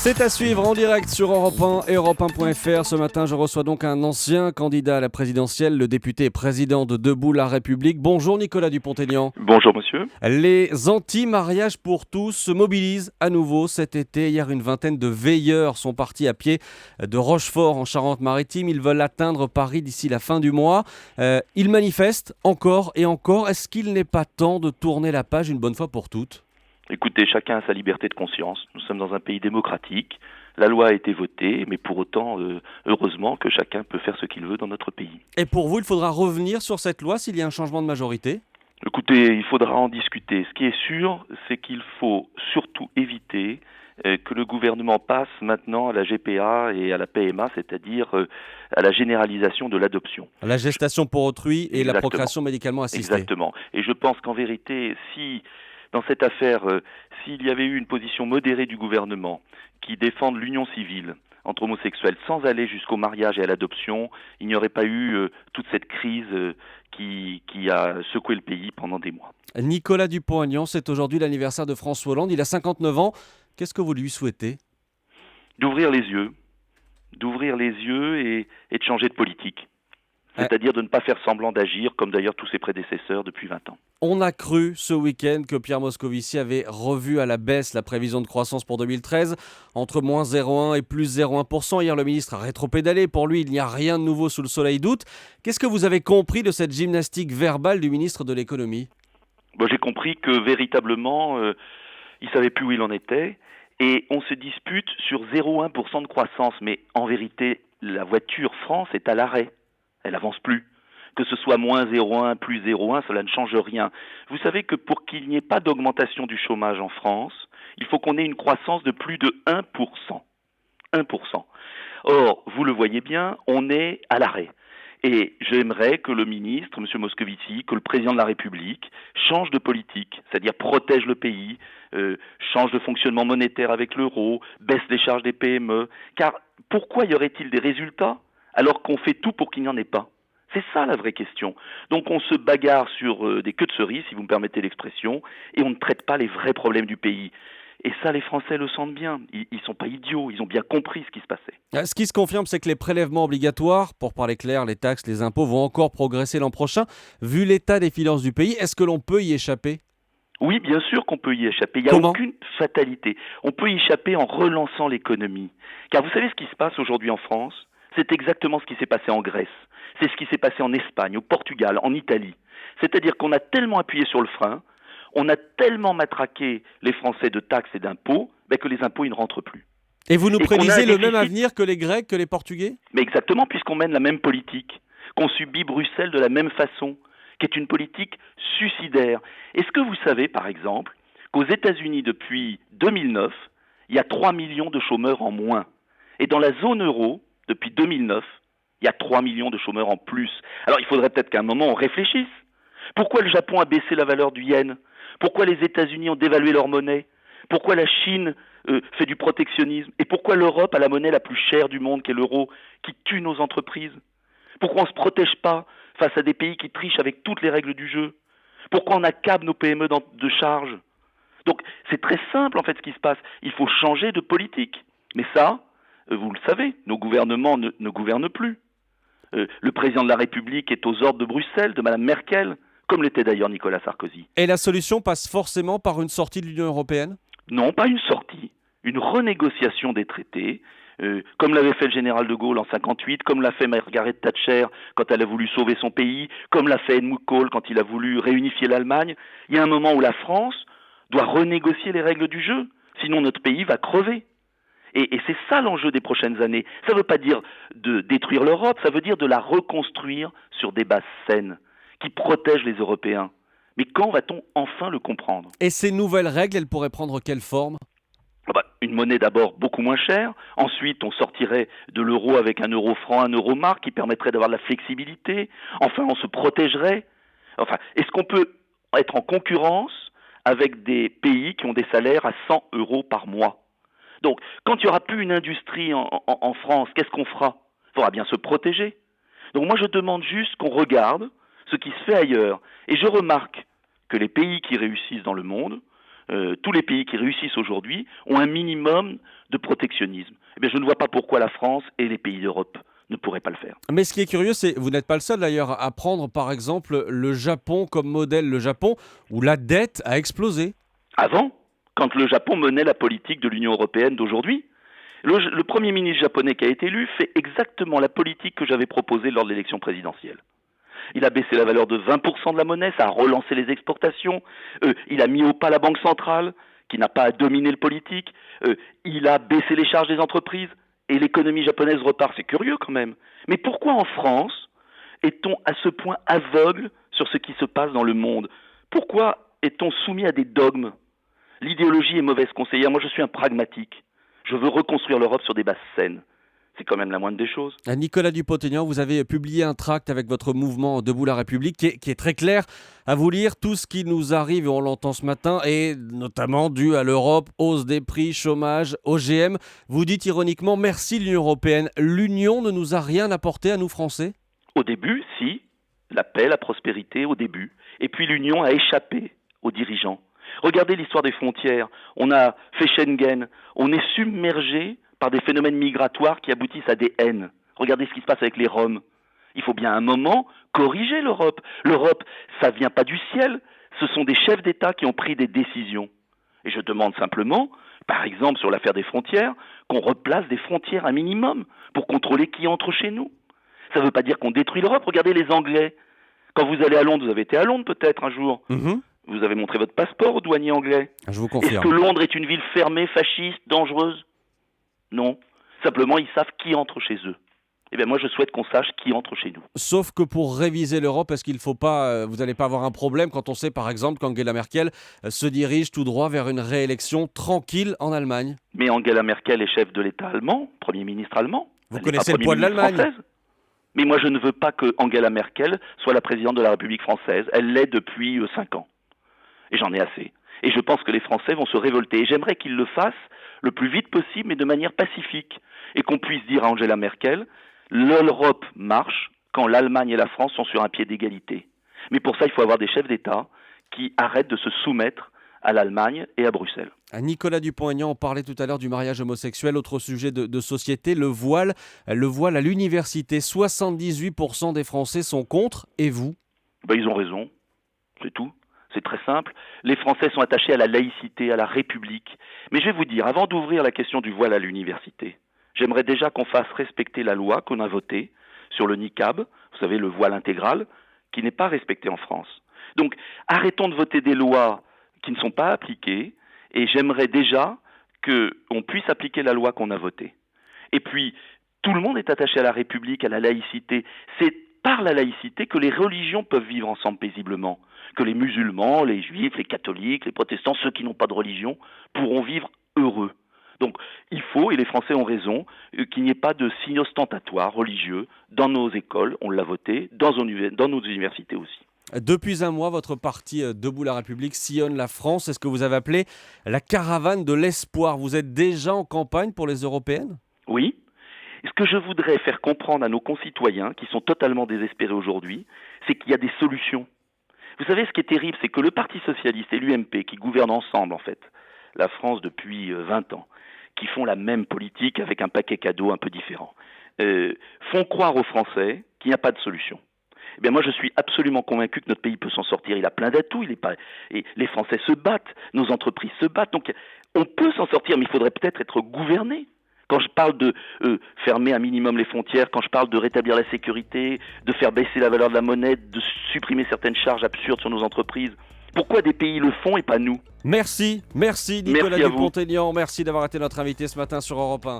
C'est à suivre en direct sur Europe 1 et Europe1.fr. Ce matin, je reçois donc un ancien candidat à la présidentielle, le député et président de Debout la République. Bonjour Nicolas Dupont-Aignan. Bonjour monsieur. Les anti-mariages pour tous se mobilisent à nouveau cet été. Hier, une vingtaine de veilleurs sont partis à pied de Rochefort en Charente-Maritime. Ils veulent atteindre Paris d'ici la fin du mois. Ils manifestent encore et encore. Est-ce qu'il n'est pas temps de tourner la page une bonne fois pour toutes ? Écoutez, chacun a sa liberté de conscience. Nous sommes dans un pays démocratique. La loi a été votée, mais pour autant, heureusement que chacun peut faire ce qu'il veut dans notre pays. Et pour vous, il faudra revenir sur cette loi s'il y a un changement de majorité ? Écoutez, il faudra en discuter. Ce qui est sûr, c'est qu'il faut surtout éviter que le gouvernement passe maintenant à la GPA et à la PMA, c'est-à-dire à la généralisation de l'adoption. La gestation pour autrui et Exactement. La procréation médicalement assistée. Exactement. Et je pense qu'en vérité, si dans cette affaire, s'il y avait eu une position modérée du gouvernement qui défende l'union civile entre homosexuels sans aller jusqu'au mariage et à l'adoption, il n'y aurait pas eu toute cette crise qui a secoué le pays pendant des mois. Nicolas Dupont-Aignan, c'est aujourd'hui l'anniversaire de François Hollande. Il a 59 ans. Qu'est-ce que vous lui souhaitez ? D'ouvrir les yeux et de changer de politique. C'est-à-dire de ne pas faire semblant d'agir, comme d'ailleurs tous ses prédécesseurs depuis 20 ans. On a cru ce week-end que Pierre Moscovici avait revu à la baisse la prévision de croissance pour 2013, entre moins 0,1 et plus 0,1%. Hier, le ministre a rétropédalé. Pour lui, il n'y a rien de nouveau sous le soleil d'août. Qu'est-ce que vous avez compris de cette gymnastique verbale du ministre de l'économie ? J'ai compris que véritablement, il ne savait plus où il en était. Et on se dispute sur 0,1% de croissance. Mais en vérité, la voiture France est à l'arrêt. Elle n'avance plus. Que ce soit moins 0,1, plus 0,1, cela ne change rien. Vous savez que pour qu'il n'y ait pas d'augmentation du chômage en France, il faut qu'on ait une croissance de plus de 1%. 1%. Or, vous le voyez bien, on est à l'arrêt. Et j'aimerais que le ministre, M. Moscovici, que le président de la République change de politique, c'est-à-dire protège le pays, change de fonctionnement monétaire avec l'euro, baisse les charges des PME. Car pourquoi y aurait-il des résultats alors qu'on fait tout pour qu'il n'y en ait pas ? C'est ça la vraie question. Donc on se bagarre sur des queues de cerise, si vous me permettez l'expression, et on ne traite pas les vrais problèmes du pays. Et ça, les Français le sentent bien. Ils ne sont pas idiots, ils ont bien compris ce qui se passait. Ce qui se confirme, c'est que les prélèvements obligatoires, pour parler clair, les taxes, les impôts, vont encore progresser l'an prochain. Vu l'état des finances du pays, est-ce que l'on peut y échapper ? Oui, bien sûr qu'on peut y échapper. Il n'y a aucune fatalité. On peut y échapper en relançant l'économie. Car vous savez ce qui se passe aujourd'hui en France ? C'est exactement ce qui s'est passé en Grèce. C'est ce qui s'est passé en Espagne, au Portugal, en Italie. C'est-à-dire qu'on a tellement appuyé sur le frein, on a tellement matraqué les Français de taxes et d'impôts, que les impôts, ils ne rentrent plus. Et vous nous prédisez le même avenir que les Grecs, que les Portugais ? Mais exactement, puisqu'on mène la même politique, qu'on subit Bruxelles de la même façon, qui est une politique suicidaire. Est-ce que vous savez, par exemple, qu'aux États-Unis, depuis 2009, il y a 3 millions de chômeurs en moins. Et dans la zone euro, depuis 2009, il y a 3 millions de chômeurs en plus. Alors il faudrait peut-être qu'à un moment on réfléchisse. Pourquoi le Japon a baissé la valeur du yen ? Pourquoi les États-Unis ont dévalué leur monnaie ? Pourquoi la Chine fait du protectionnisme ? Et pourquoi l'Europe a la monnaie la plus chère du monde, qui est l'euro, qui tue nos entreprises ? Pourquoi on ne se protège pas face à des pays qui trichent avec toutes les règles du jeu ? Pourquoi on accable nos PME de charges ? Donc c'est très simple en fait ce qui se passe. Il faut changer de politique. Mais ça, vous le savez, nos gouvernements ne gouvernent plus. Le président de la République est aux ordres de Bruxelles, de Mme Merkel, comme l'était d'ailleurs Nicolas Sarkozy. Et la solution passe forcément par une sortie de l'Union européenne ? Non, pas une sortie, une renégociation des traités, comme l'avait fait le général de Gaulle en 1958, comme l'a fait Margaret Thatcher quand elle a voulu sauver son pays, comme l'a fait Helmut Kohl quand il a voulu réunifier l'Allemagne. Il y a un moment où la France doit renégocier les règles du jeu, sinon notre pays va crever. Et c'est ça l'enjeu des prochaines années. Ça ne veut pas dire de détruire l'Europe, ça veut dire de la reconstruire sur des bases saines, qui protègent les Européens. Mais quand va-t-on enfin le comprendre ? Et ces nouvelles règles, elles pourraient prendre quelle forme ? Une monnaie d'abord beaucoup moins chère. Ensuite, on sortirait de l'euro avec un euro franc, un euro marque qui permettrait d'avoir de la flexibilité. Enfin, on se protégerait. Enfin, est-ce qu'on peut être en concurrence avec des pays qui ont des salaires à 100 € par mois ? Donc, quand il n'y aura plus une industrie en France, qu'est-ce qu'on fera ? Il faudra bien se protéger. Donc moi, je demande juste qu'on regarde ce qui se fait ailleurs. Et je remarque que les pays qui réussissent dans le monde tous les pays qui réussissent aujourd'hui ont un minimum de protectionnisme. Eh bien, je ne vois pas pourquoi la France et les pays d'Europe ne pourraient pas le faire. Mais ce qui est curieux, c'est vous n'êtes pas le seul d'ailleurs à prendre par exemple le Japon comme modèle, le Japon où la dette a explosé. Avant, quand le Japon menait la politique de l'Union européenne d'aujourd'hui, le Premier ministre japonais qui a été élu fait exactement la politique que j'avais proposée lors de l'élection présidentielle. Il a baissé la valeur de 20% de la monnaie, ça a relancé les exportations. Il a mis au pas la Banque centrale, qui n'a pas à dominer le politique. Il a baissé les charges des entreprises. Et l'économie japonaise repart. C'est curieux quand même. Mais pourquoi en France est-on à ce point aveugle sur ce qui se passe dans le monde? Pourquoi est-on soumis à des dogmes? L'idéologie est mauvaise conseillère. Moi, je suis un pragmatique. Je veux reconstruire l'Europe sur des bases saines. C'est quand même la moindre des choses. Nicolas Dupont-Aignan, vous avez publié un tract avec votre mouvement Debout la République qui est très clair à vous lire. Tout ce qui nous arrive, et on l'entend ce matin, est notamment dû à l'Europe, hausse des prix, chômage, OGM. Vous dites ironiquement merci l'Union européenne. L'Union ne nous a rien apporté à nous Français? Au début, si, la paix, la prospérité, au début. Et puis l'Union a échappé aux dirigeants. Regardez l'histoire des frontières. On a fait Schengen. On est submergé par des phénomènes migratoires qui aboutissent à des haines. Regardez ce qui se passe avec les Roms. Il faut bien à un moment corriger l'Europe. L'Europe, ça ne vient pas du ciel. Ce sont des chefs d'État qui ont pris des décisions. Et je demande simplement, par exemple sur l'affaire des frontières, qu'on replace des frontières un minimum pour contrôler qui entre chez nous. Ça ne veut pas dire qu'on détruit l'Europe. Regardez les Anglais. Quand vous allez à Londres, vous avez été à Londres peut-être un jour. Vous avez montré votre passeport au douanier anglais. Je vous confirme. Est-ce que Londres est une ville fermée, fasciste, dangereuse? Non. Simplement, ils savent qui entre chez eux. Eh bien, moi, je souhaite qu'on sache qui entre chez nous. Sauf que pour réviser l'Europe, est-ce qu'il faut pas, vous n'allez pas avoir un problème quand on sait, par exemple, qu'Angela Merkel se dirige tout droit vers une réélection tranquille en Allemagne? Mais Angela Merkel est chef de l'État allemand, Premier ministre allemand. Vous connaissez le poids de l'Allemagne. Française. Mais moi, je ne veux pas que Angela Merkel soit la présidente de la République française. Elle l'est depuis 5 ans. Et j'en ai assez. Et je pense que les Français vont se révolter. Et j'aimerais qu'ils le fassent le plus vite possible, mais de manière pacifique. Et qu'on puisse dire à Angela Merkel, l'Europe marche quand l'Allemagne et la France sont sur un pied d'égalité. Mais pour ça, il faut avoir des chefs d'État qui arrêtent de se soumettre à l'Allemagne et à Bruxelles. Nicolas Dupont-Aignan, on parlait tout à l'heure du mariage homosexuel, autre sujet de société, le voile à l'université. 78% des Français sont contre, et vous? Ils ont raison, c'est tout. C'est très simple. Les Français sont attachés à la laïcité, à la République. Mais je vais vous dire, avant d'ouvrir la question du voile à l'université, j'aimerais déjà qu'on fasse respecter la loi qu'on a votée sur le niqab, vous savez, le voile intégral, qui n'est pas respecté en France. Donc, arrêtons de voter des lois qui ne sont pas appliquées, et j'aimerais déjà qu'on puisse appliquer la loi qu'on a votée. Et puis, tout le monde est attaché à la République, à la laïcité. C'est par la laïcité que les religions peuvent vivre ensemble paisiblement, que les musulmans, les juifs, les catholiques, les protestants, ceux qui n'ont pas de religion, pourront vivre heureux. Donc il faut, et les Français ont raison, qu'il n'y ait pas de signes ostentatoires religieux dans nos écoles, on l'a voté, dans nos universités aussi. Depuis un mois, votre parti Debout la République sillonne la France. C'est ce que vous avez appelé la caravane de l'espoir. Vous êtes déjà en campagne pour les européennes? Oui. Ce que je voudrais faire comprendre à nos concitoyens, qui sont totalement désespérés aujourd'hui, c'est qu'il y a des solutions. Vous savez, ce qui est terrible, c'est que le Parti socialiste et l'UMP, qui gouvernent ensemble, en fait, la France depuis 20 ans, qui font la même politique avec un paquet cadeau un peu différent, font croire aux Français qu'il n'y a pas de solution. Eh bien, moi, je suis absolument convaincu que notre pays peut s'en sortir. Il a plein d'atouts. Et les Français se battent, nos entreprises se battent. Donc, on peut s'en sortir, mais il faudrait peut-être être gouverné. Quand je parle de fermer un minimum les frontières, quand je parle de rétablir la sécurité, de faire baisser la valeur de la monnaie, de supprimer certaines charges absurdes sur nos entreprises, pourquoi des pays le font et pas nous? Merci Nicolas Dupont-Aignan. Merci d'avoir été notre invité ce matin sur Europe 1.